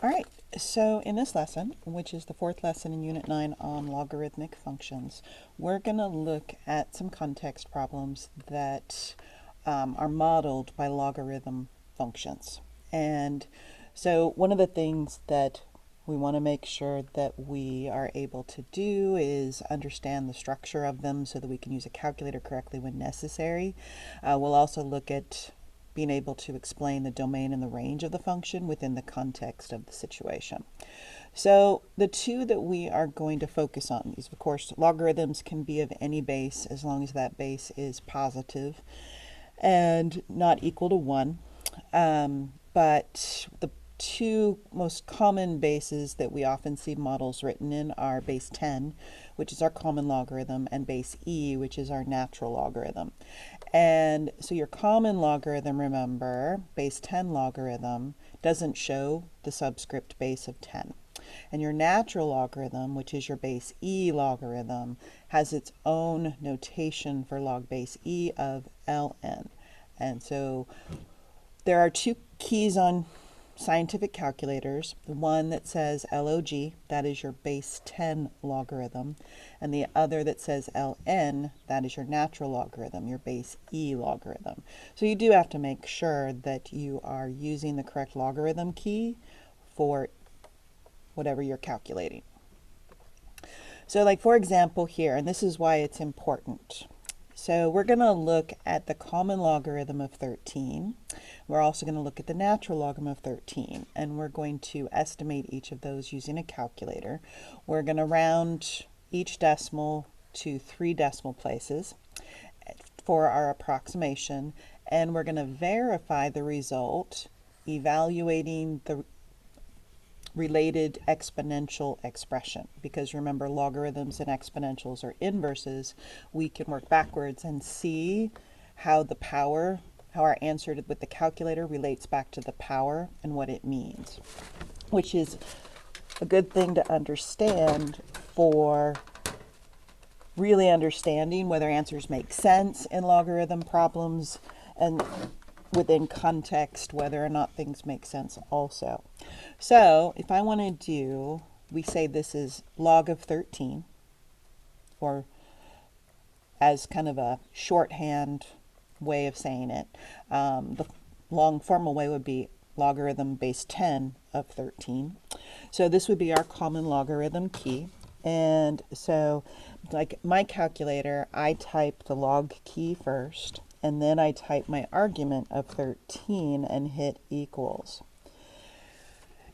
All right, so in this lesson, which is the fourth lesson in Unit 9 on logarithmic functions, we're going to look at some context problems that are modeled by logarithm functions. And so one of the things that we want to make sure that we are able to do is understand the structure of them so that we can use a calculator correctly when necessary. We'll also look at being able to explain the domain and the range of the function within the context of the situation. So the two that we are going to focus on, these of course logarithms can be of any base as long as that base is positive and not equal to 1. But the two most common bases that we often see models written in are base 10, which is our common logarithm, and base e, which is our natural logarithm. And so your common logarithm, remember, base 10 logarithm, doesn't show the subscript base of 10. And your natural logarithm, which is your base e logarithm, has its own notation for log base e of ln. And so there are two keys on scientific calculators, the one that says log, that is your base 10 logarithm, and the other that says ln, that is your natural logarithm, your base e logarithm. So you do have to make sure that you are using the correct logarithm key for whatever you're calculating. So like for example here, and this is why it's important. So we're going to look at the common logarithm of 13. We're also going to look at the natural logarithm of 13, and we're going to estimate each of those using a calculator. We're going to round each decimal to 3 decimal places for our approximation, and we're going to verify the result evaluating the related exponential expression, because remember, logarithms and exponentials are inverses. We can work backwards and see how the power, how our answer with the calculator relates back to the power and what it means, which is a good thing to understand for really understanding whether answers make sense in logarithm problems, and within context whether or not things make sense also. So if I want to do, we say this is log of 13, or as kind of a shorthand way of saying it, the long formal way would be logarithm base 10 of 13. So this would be our common logarithm key. And so like my calculator, I type the log key first, and then I type my argument of 13 and hit equals.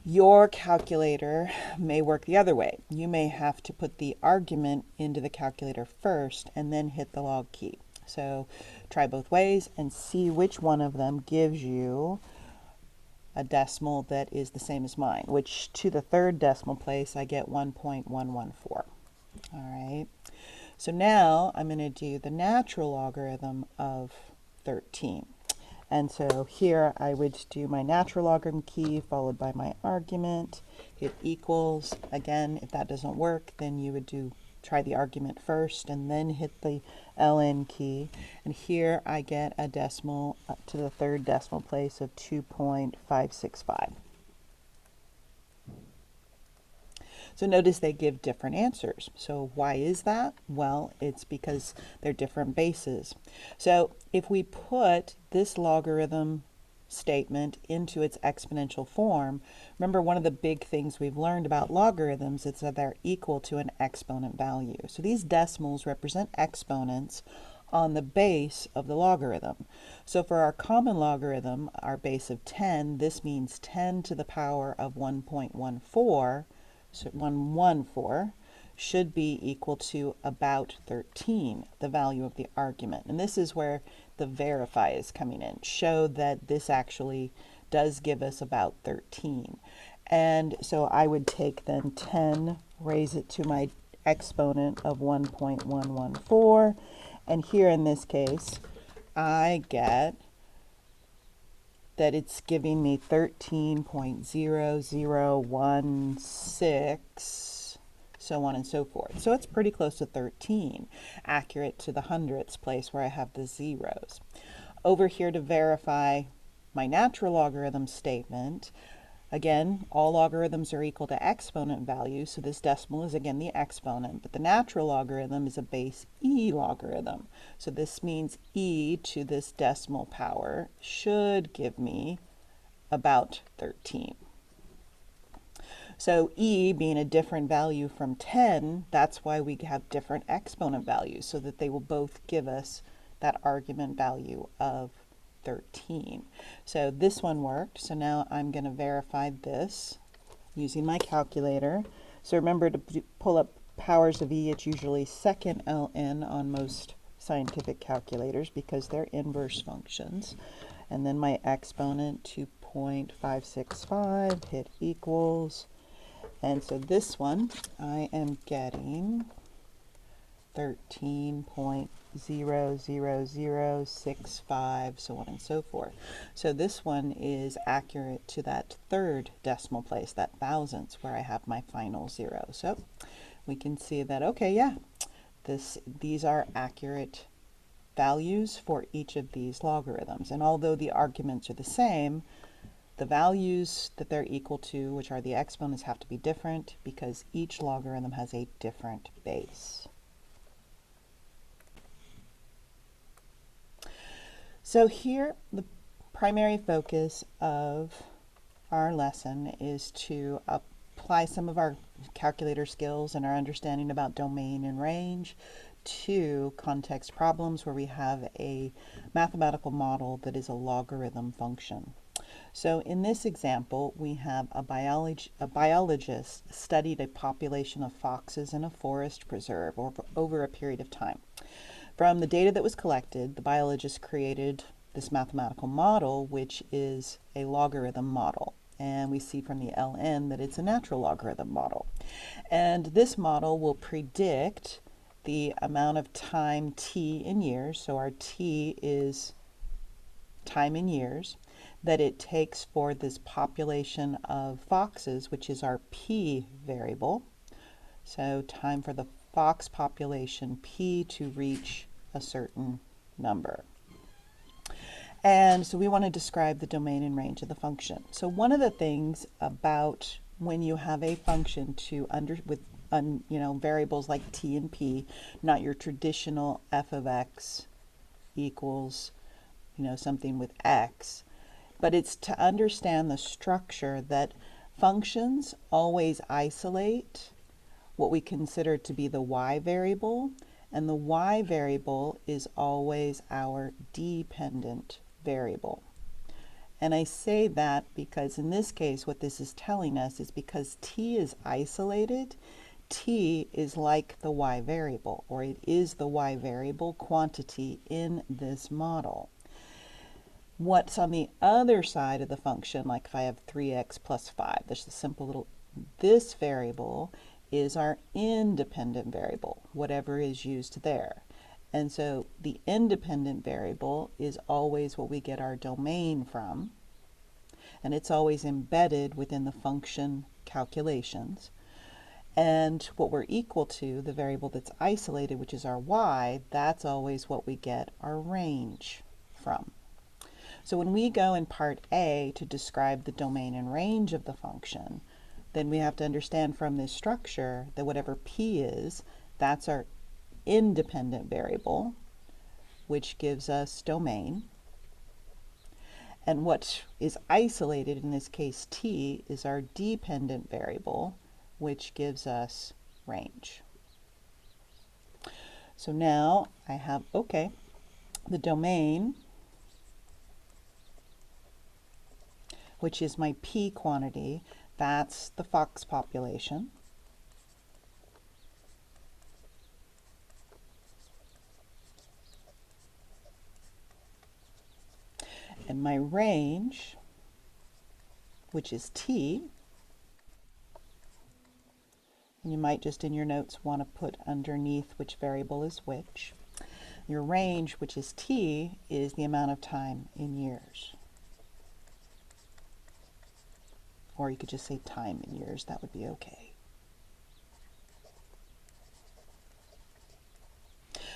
Your calculator may work the other way. You may have to put the argument into the calculator first and then hit the log key. So try both ways and see which one of them gives you a decimal that is the same as mine, which to the third decimal place I get 1.114. All right. So now I'm going to do the natural logarithm of 13. And so here I would do my natural logarithm key followed by my argument, hit equals. Again, if that doesn't work, then you would try the argument first and then hit the ln key. And here I get a decimal up to the third decimal place of 2.565. So notice they give different answers. So why is that? Well, it's because they're different bases. So if we put this logarithm statement into its exponential form, remember one of the big things we've learned about logarithms is that they're equal to an exponent value. So these decimals represent exponents on the base of the logarithm. So for our common logarithm, our base of 10, this means 10 to the power of 1.14. So 114 should be equal to about 13, the value of the argument. And this is where the verify is coming in. Show that this actually does give us about 13. And so I would take then 10, raise it to my exponent of 1.114. And here in this case, I get that it's giving me 13.0016, so on and so forth. So it's pretty close to 13, accurate to the hundredths place where I have the zeros. Over here to verify my natural logarithm statement, Again, all logarithms are equal to exponent values, so this decimal is again the exponent, but the natural logarithm is a base e logarithm. So this means e to this decimal power should give me about 13. So e being a different value from 10, that's why we have different exponent values, so that they will both give us that argument value of 13. So this one worked. So now I'm going to verify this using my calculator. So remember to pull up powers of e, it's usually second ln on most scientific calculators because they're inverse functions. And then my exponent 2.565, hit equals. And so this one, I am getting 13.00065, so on and so forth. So this one is accurate to that third decimal place, that thousandths, where I have my final zero. So we can see that, okay, yeah, these are accurate values for each of these logarithms. And although the arguments are the same, the values that they're equal to, which are the exponents, have to be different because each logarithm has a different base. So here, the primary focus of our lesson is to apply some of our calculator skills and our understanding about domain and range to context problems where we have a mathematical model that is a logarithm function. So in this example, we have a biologist studied a population of foxes in a forest preserve over a period of time. From the data that was collected, the biologist created this mathematical model, which is a logarithm model. And we see from the ln that it's a natural logarithm model. And this model will predict the amount of time t in years, so our t is time in years, that it takes for this population of foxes, which is our p variable. So time for the fox population p to reach a certain number. And so we want to describe the domain and range of the function. So one of the things about when you have a function with variables like t and p, not your traditional f of x equals something with x, but it's to understand the structure that functions always isolate what we consider to be the y variable, and the y variable is always our dependent variable. And I say that because in this case what this is telling us is because t is isolated, t is like the y variable, or it is the y variable quantity in this model. What's on the other side of the function, like if I have 3x plus 5, there's a simple little, this variable is our independent variable, whatever is used there. And so the independent variable is always what we get our domain from, and it's always embedded within the function calculations. And what we're equal to, the variable that's isolated, which is our y, that's always what we get our range from. So when we go in part A to describe the domain and range of the function, then we have to understand from this structure that whatever p is, that's our independent variable, which gives us domain. And what is isolated, in this case t, is our dependent variable, which gives us range. So now I have, okay, the domain, which is my p quantity, that's the fox population. And my range, which is t, and you might just in your notes want to put underneath which variable is which. Your range, which is t, is the amount of time in years. Or you could just say time in years, that would be okay.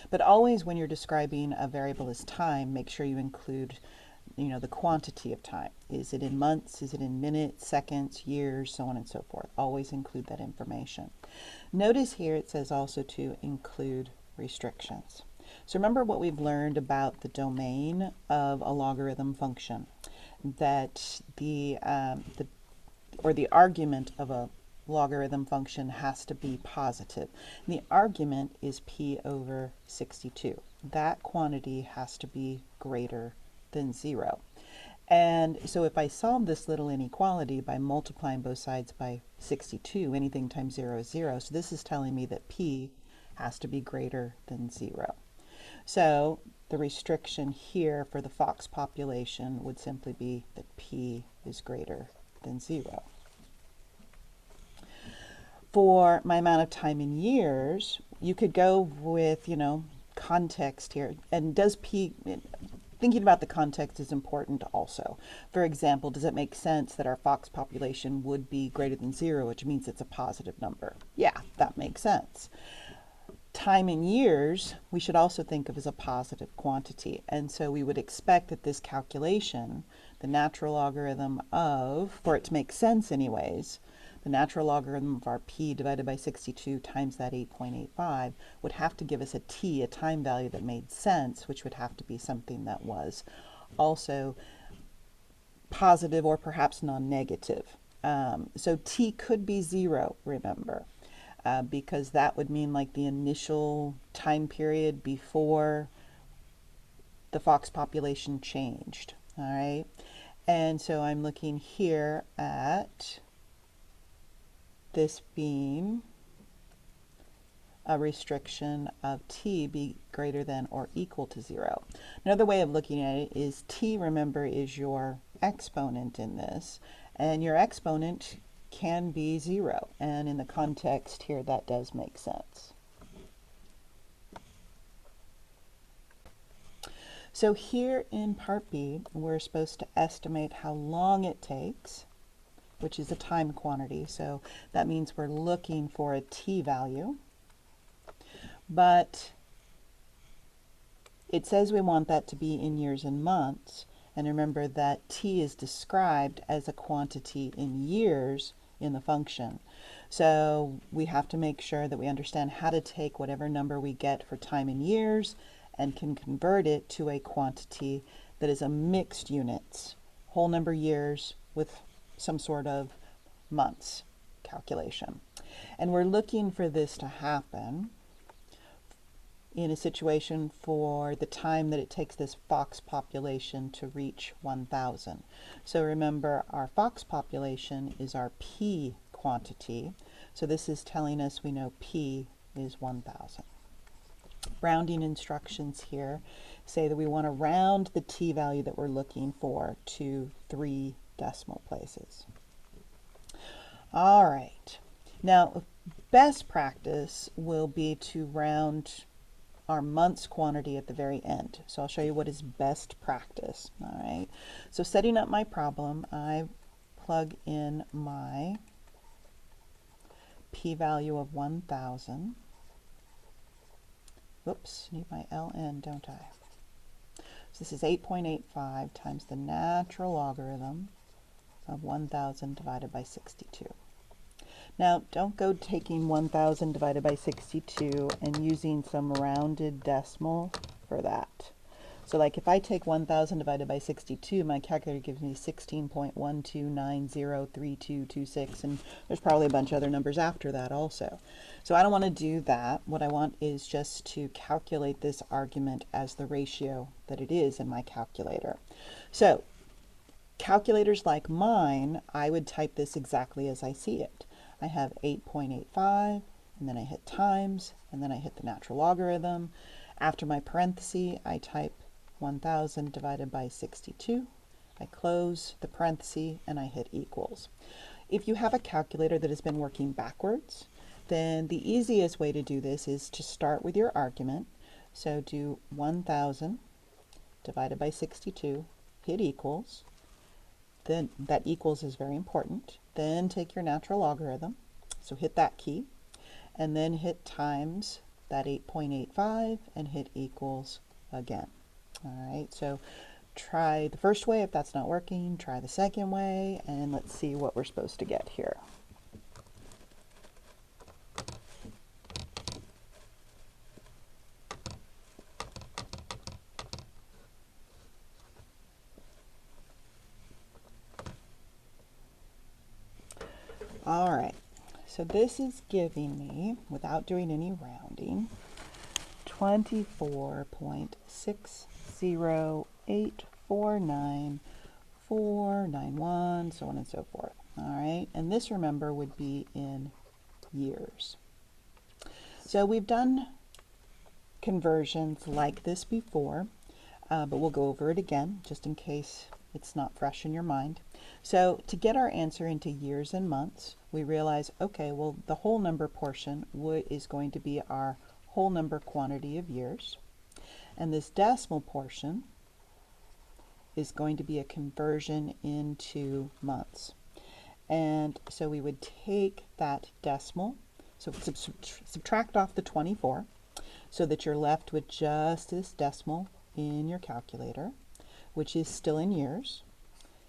But always when you're describing a variable as time, make sure you include the quantity of time. Is it in months? Is it in minutes, seconds, years, so on and so forth? Always include that information. Notice here it says also to include restrictions. So remember what we've learned about the domain of a logarithm function, that the argument of a logarithm function has to be positive. And the argument is p over 62. That quantity has to be greater than 0. And so if I solve this little inequality by multiplying both sides by 62, anything times 0 is 0. So this is telling me that p has to be greater than 0. So the restriction here for the fox population would simply be that p is greater than 0. For my amount of time in years, you could go with, context here. And does p, thinking about the context is important also. For example, does it make sense that our fox population would be greater than 0, which means it's a positive number? Yeah, that makes sense. Time in years, we should also think of as a positive quantity. And so we would expect that this calculation, the natural logarithm of, for it to make sense anyways, the natural logarithm of our p divided by 62 times that 8.85 would have to give us a t, a time value that made sense, which would have to be something that was also positive or perhaps non-negative. So t could be 0, remember, because that would mean like the initial time period before the fox population changed. All right, and so I'm looking here at this being a restriction of t be greater than or equal to 0. Another way of looking at it is t, remember, is your exponent in this, and your exponent can be 0, and in the context here that does make sense. So here in part B, we're supposed to estimate how long it takes, which is a time quantity, so that means we're looking for a t value. But it says we want that to be in years and months, and remember that t is described as a quantity in years in the function. So we have to make sure that we understand how to take whatever number we get for time in years and can convert it to a quantity that is a mixed units, whole number years with some sort of months calculation. And we're looking for this to happen in a situation for the time that it takes this fox population to reach 1,000. So remember, our fox population is our p quantity. So this is telling us we know p is 1,000. Rounding instructions here say that we want to round the t value that we're looking for to 3 decimal places. All right, now best practice will be to round our months quantity at the very end. So I'll show you what is best practice. All right, so setting up my problem, I plug in my p-value of 1,000. Whoops, need my ln, don't I? So this is 8.85 times the natural logarithm of 1,000 divided by 62. Now, don't go taking 1,000 divided by 62 and using some rounded decimal for that. So like if I take 1,000 divided by 62, my calculator gives me 16.12903226, and there's probably a bunch of other numbers after that also. So I don't want to do that. What I want is just to calculate this argument as the ratio that it is in my calculator. So calculators like mine, I would type this exactly as I see it. I have 8.85, and then I hit times, and then I hit the natural logarithm. After my parenthesis, I type 1,000 divided by 62. I close the parenthesis, and I hit equals. If you have a calculator that has been working backwards, then the easiest way to do this is to start with your argument. So do 1,000 divided by 62, hit equals. Then that equals is very important. Then take your natural logarithm, so hit that key, and then hit times that 8.85 and hit equals again. All right, so try the first way. If that's not working, try the second way, and let's see what we're supposed to get here. All right, so this is giving me, without doing any rounding, 24.60849,491, so on and so forth. All right, and this, remember, would be in years. So we've done conversions like this before, but we'll go over it again just in case it's not fresh in your mind. So to get our answer into years and months, we realize, okay, well, the whole number portion is going to be our whole number quantity of years. And this decimal portion is going to be a conversion into months. And so we would take that decimal, so subtract off the 24, so that you're left with just this decimal in your calculator, which is still in years,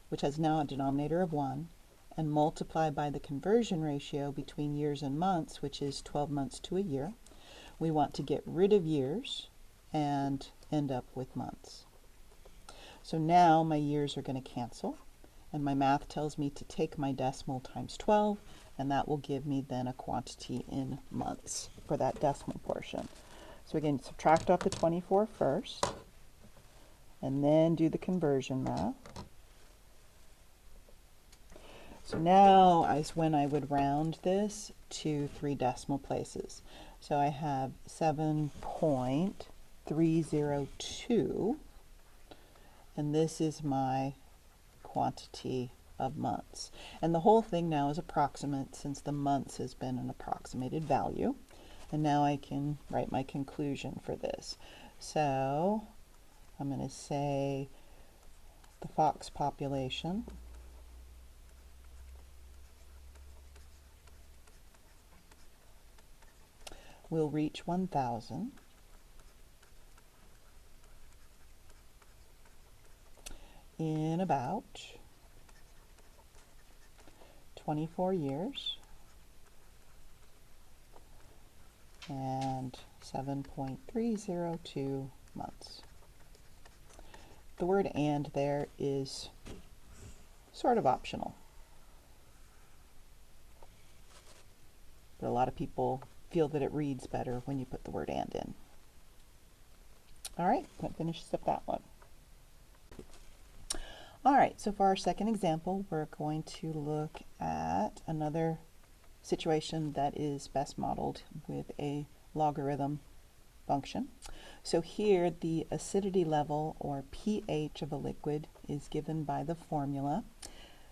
which has now a denominator of 1, and multiply by the conversion ratio between years and months, which is 12 months to a year. We want to get rid of years and end up with months. So now my years are going to cancel, and my math tells me to take my decimal times 12, and that will give me then a quantity in months for that decimal portion. So again, subtract off the 24 first, and then do the conversion math. So now is when I would round this to 3 decimal places. So I have 7.302, and this is my quantity of months. And the whole thing now is approximate, since the months has been an approximated value. And now I can write my conclusion for this. So I'm going to say the fox population will reach 1,000 in about 24 years and 7.302 months. The word "and" there is sort of optional, but a lot of people feel that it reads better when you put the word "and" in. All right, that finishes up that one. All right, so for our second example, we're going to look at another situation that is best modeled with a logarithm function. So here, the acidity level, or pH, of a liquid is given by the formula.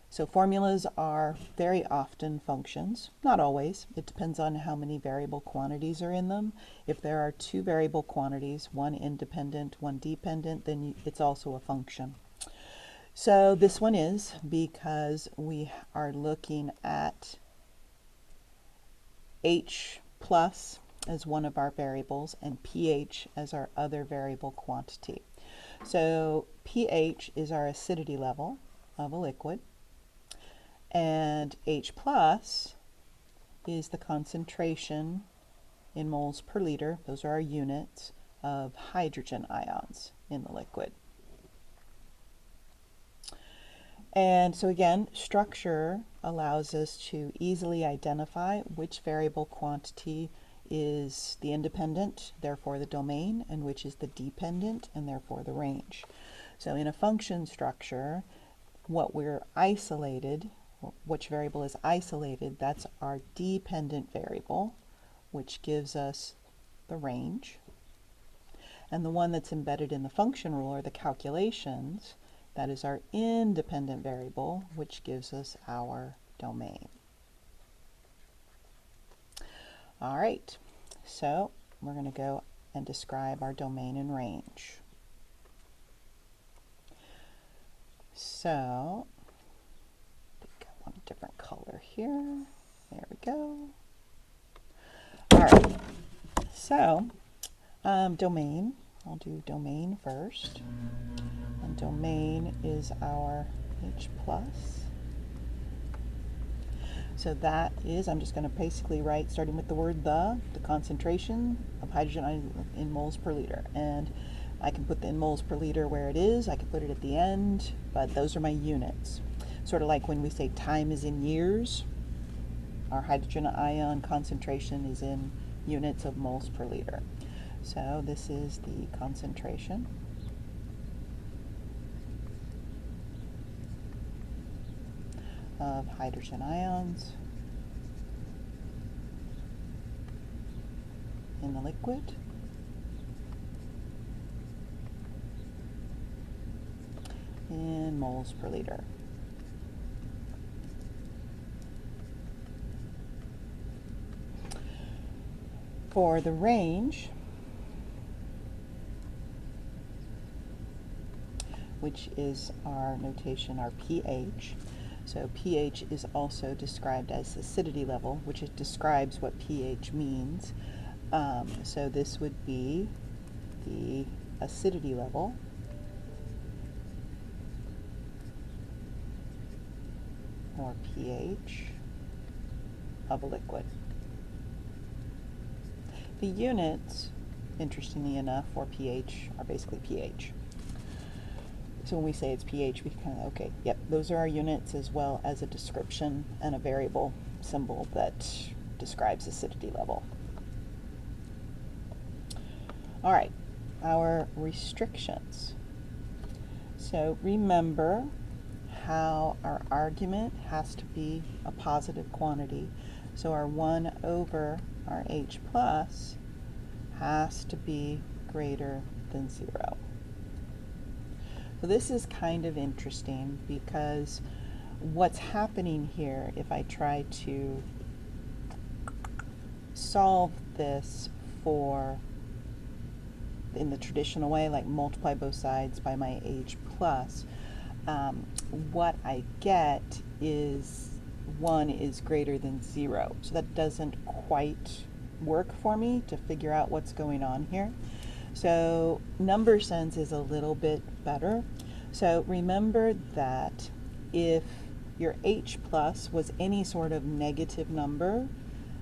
So formulas are very often functions, not always. It depends on how many variable quantities are in them. If there are 2 variable quantities, one independent, one dependent, then it's also a function. So this one is, because we are looking at H plus as one of our variables and pH as our other variable quantity. So pH is our acidity level of a liquid, and H plus is the concentration in moles per liter, those are our units, of hydrogen ions in the liquid. And so again, structure allows us to easily identify which variable quantity is the independent, therefore the domain, and which is the dependent, and therefore the range. So in a function structure, what we're isolated, which variable is isolated, that's our dependent variable, which gives us the range. And the one that's embedded in the function rule, or the calculations, that is our independent variable, which gives us our domain. All right, so we're going to go and describe our domain and range. So, I think I want a different color here. There we go. All right, so domain, I'll do domain first. And domain is our H plus. So that is, I'm just going to basically write, starting with the word the concentration of hydrogen in moles per liter. And I can put the in moles per liter where it is, I can put it at the end, but those are my units. Sort of like when we say time is in years, our hydrogen ion concentration is in units of moles per liter. So this is the concentration. Of hydrogen ions in the liquid. In moles per liter. For the range, which is our notation, our pH. So pH is also described as acidity level, which it describes what pH means. So this would be the acidity level or pH of a liquid. The units, interestingly enough, for pH are basically pH. So when we say it's pH, we kind of, okay, yep, those are our units, as well as a description and a variable symbol that describes acidity level. All right, our restrictions. So remember how our argument has to be a positive quantity. So our 1 over our H plus has to be greater than 0. So this is kind of interesting because what's happening here, if I try to solve this for in the traditional way, like multiply both sides by my H plus, what I get is 1 is greater than 0. So that doesn't quite work for me to figure out what's going on here. So number sense is a little bit better. So remember that if your H plus was any sort of negative number,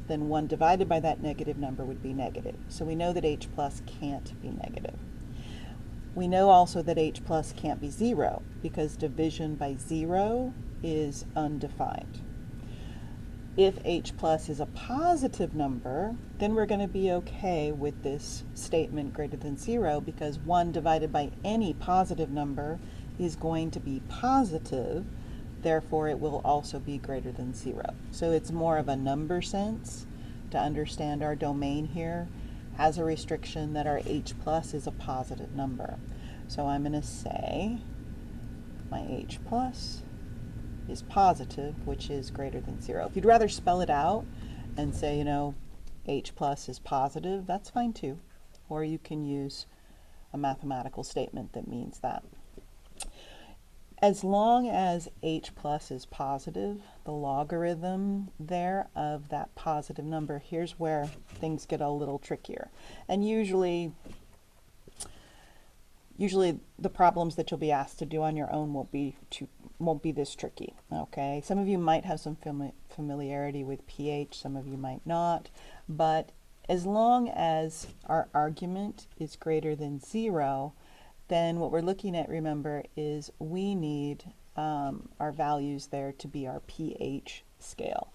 then 1 divided by that negative number would be negative. So we know that H plus can't be negative. We know also that H plus can't be 0 because division by 0 is undefined. If H plus is a positive number, then we're going to be okay with this statement greater than 0 because 1 divided by any positive number is going to be positive, therefore it will also be greater than 0. So it's more of a number sense to understand our domain here has a restriction that our H plus is a positive number. So I'm going to say my H plus is positive, which is greater than 0. If you'd rather spell it out and say, you know, H plus is positive, that's fine too. Or you can use a mathematical statement that means that. As long as H plus is positive, the logarithm there of that positive number, here's where things get a little trickier. And usually the problems that you'll be asked to do on your own won't be this tricky, okay? Some of you might have some familiarity with pH, some of you might not, but as long as our argument is greater than 0, then what we're looking at, remember, is we need our values there to be our pH scale.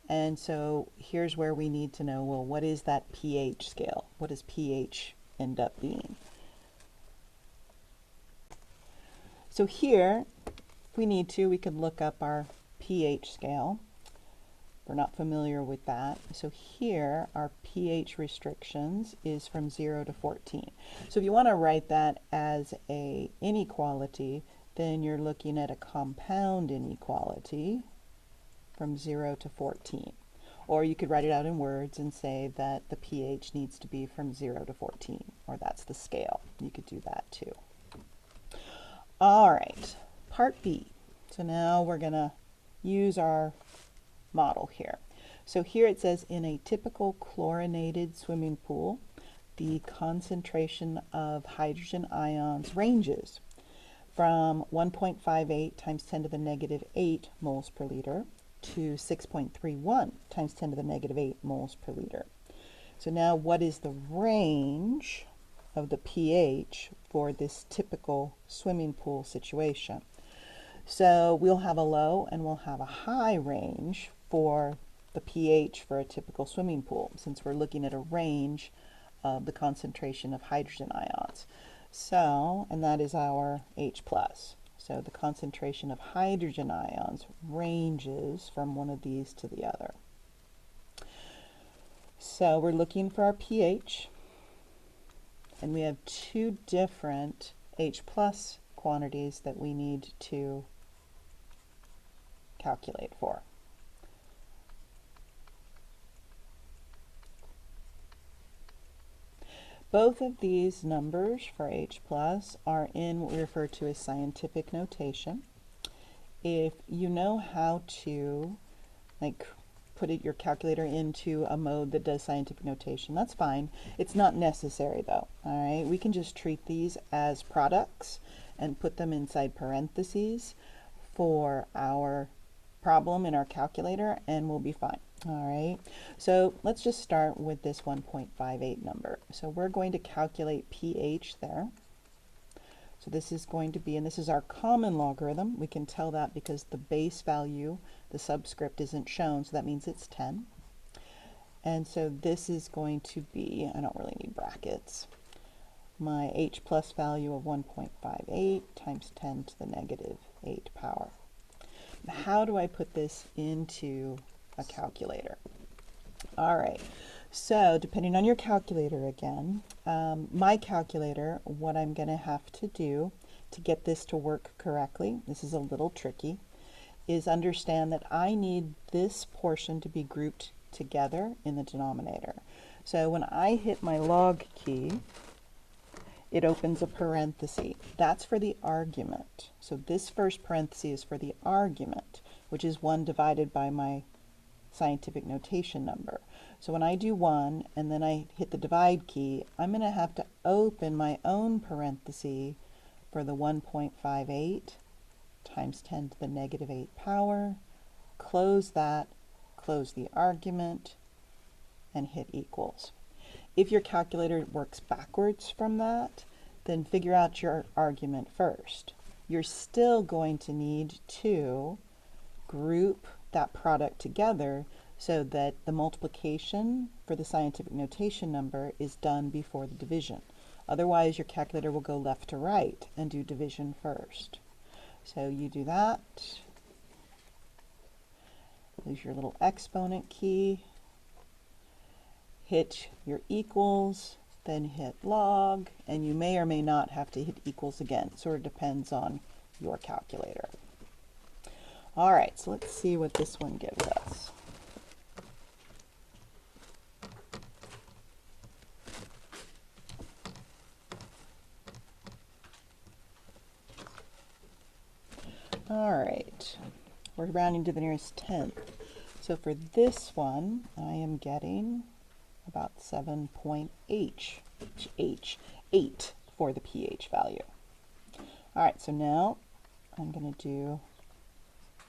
And so here's where we need to know, well, what is that pH scale? What does pH end up being? So here, if we need to, we could look up our pH scale. We're not familiar with that. So here, our pH restrictions is from 0 to 14. So if you want to write that as an inequality, then you're looking at a compound inequality from 0 to 14. Or you could write it out in words and say that the pH needs to be from 0 to 14, or that's the scale. You could do that too. All right, part B. So now we're going to use our model here. So here it says in a typical chlorinated swimming pool, the concentration of hydrogen ions ranges from 1.58 times 10 to the negative 8 moles per liter to 6.31 times 10 to the negative 8 moles per liter. So now what is the range of the pH for this typical swimming pool situation? So we'll have a low and we'll have a high range for the pH for a typical swimming pool, since we're looking at a range of the concentration of hydrogen ions. So, and that is our H+. So the concentration of hydrogen ions ranges from one of these to the other. So we're looking for our pH, and we have two different H+ quantities that we need to calculate for. Both of these numbers for H+ are in what we refer to as scientific notation. If you know how to put your calculator into a mode that does scientific notation, that's fine. It's not necessary though. All right, we can just treat these as products and put them inside parentheses for our problem in our calculator, and we'll be fine. All right, so let's just start with this 1.58 number. So we're going to calculate pH there. So this is going to be, and this is our common logarithm. We can tell that because the base value, the subscript, isn't shown, so that means it's 10. And so this is going to be, I don't really need brackets, my H+ value of 1.58 times 10 to the negative 8 power. How do I put this into a calculator? All right, so depending on your calculator again, my calculator, what I'm going to have to do to get this to work correctly, this is a little tricky, is understand that I need this portion to be grouped together in the denominator. So when I hit my log key, it opens a parenthesis. That's for the argument. So this first parenthesis is for the argument, which is 1 divided by my scientific notation number. So when I do 1 and then I hit the divide key, I'm going to have to open my own parenthesis for the 1.58 times 10 to the negative 8 power, close that, close the argument, and hit equals. If your calculator works backwards from that, then figure out your argument first. You're still going to need to group that product together so that the multiplication for the scientific notation number is done before the division. Otherwise, your calculator will go left to right and do division first. So you do that. Use your little exponent key. Hit your equals, then hit log, and you may or may not have to hit equals again. It sort of depends on your calculator. All right, so let's see what this one gives us. All right, we're rounding to the nearest tenth. So for this one, I am getting about 7.8 for the pH value. All right, so now I'm going to do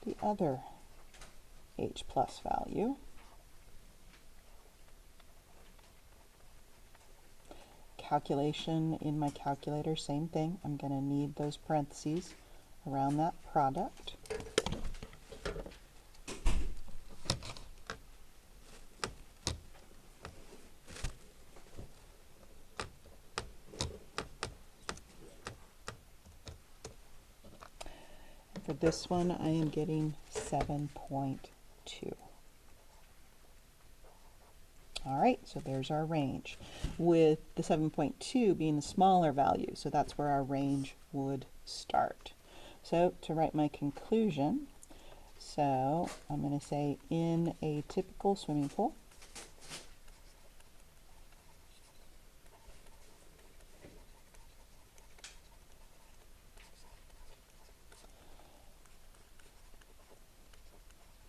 the other H+ value. Calculation in my calculator, same thing. I'm going to need those parentheses around that product. For this one, I am getting 7.2. All right, so there's our range, with the 7.2 being the smaller value, so that's where our range would start. So to write my conclusion, so I'm going to say in a typical swimming pool,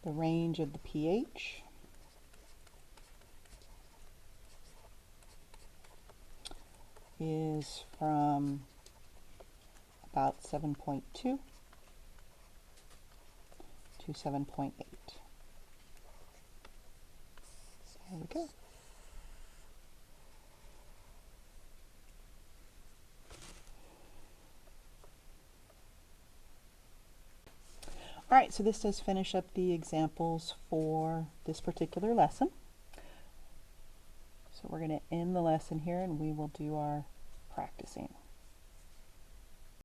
the range of the pH is from about 7.2 to 7.8. There we go. All right, so this does finish up the examples for this particular lesson. So we're going to end the lesson here and we will do our practicing.